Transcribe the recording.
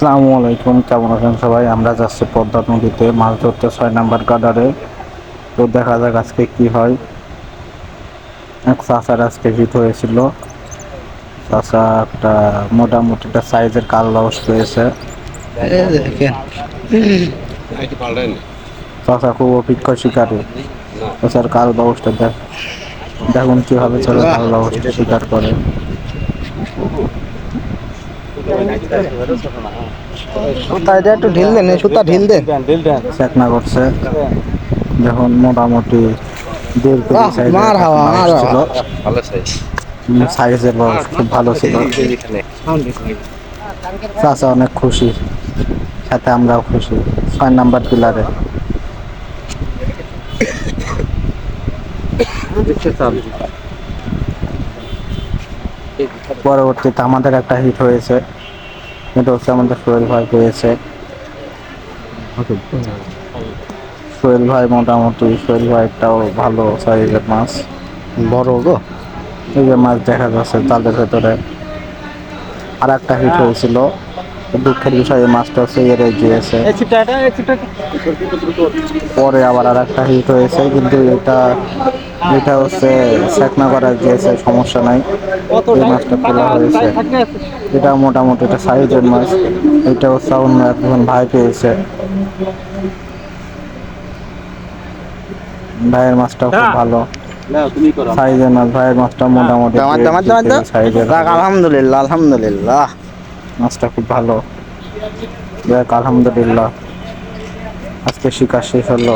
আসসালামু আলাইকুম, কেমন আছেন সবাই? আমরা যাচ্ছি পদ্মা নদীতে মাছ ধরতে 6 নাম্বার কাডারে। তো দেখা যাক আজকে কি হয়। এক চাচার আজকে হিট হয়েছিল। চাচা একটা মোটামুটি একটা সাইজের কালবাউস পেয়েছে। দেখেন চাচা খুব অভিজ্ঞ শিকারী। চাচার কালবাউসটা দেখুন কিভাবে চলে কালবাউসটা শিকার করে। সুতা এটা একটু ঢিল দেন, সুতা ঢিল দেন। চেকনা করছে। যখন মোটামুটি 1.5 কেজি সাইজের মার একটা হাওয়া বাউস মার ছিল। হাওয়া সাইজের বাউস খুব ভালো ছিল। চাচা অনেক খুশি, সাথে আমরাও খুশি। 6 নাম্বার পিলারে পরবর্তীতে আমাদের একটা হিট হয়েছে। এটা হচ্ছে আমাদের সোহেল ভাই পেয়েছে। সোহেল ভাই মোটামুটি সোহেল ভাইটাও ভালো সাইজের মাছ। বড় গো। এই যে মাছ দেখা যাচ্ছে তাদের ভেতরে। আর একটা হিট হয়েছিল, দুঃখের বিষয় এই মাছটা ছেড়ে গিয়েছে। পরে আবার আর একটা হিট হয়েছে, কিন্তু এটা এটা হচ্ছে চেকনা করা গিয়েছে, সমস্যা নাই। এই মাছটা তোলা হয়েছে। এটা মোটামুটি একটা সাইজের মাছ। এটা হচ্ছে অন্য একজন ভাই পেয়েছে। ভাইয়ের মাছটাও খুব ভালো সাইজের মাছ। ভাইয়ের মাছটা মোটামুটি দামাত 1.5 দামাত দুই দামাত দাও। কেজি সাইজের যাক, হবে। আলহামদুলিল্লাহ আলহামদুলিল্লাহ। মাছটা খুব ভালো। যাক আলহামদুলিল্লাহ, আজকে শিকার শেষ হলো।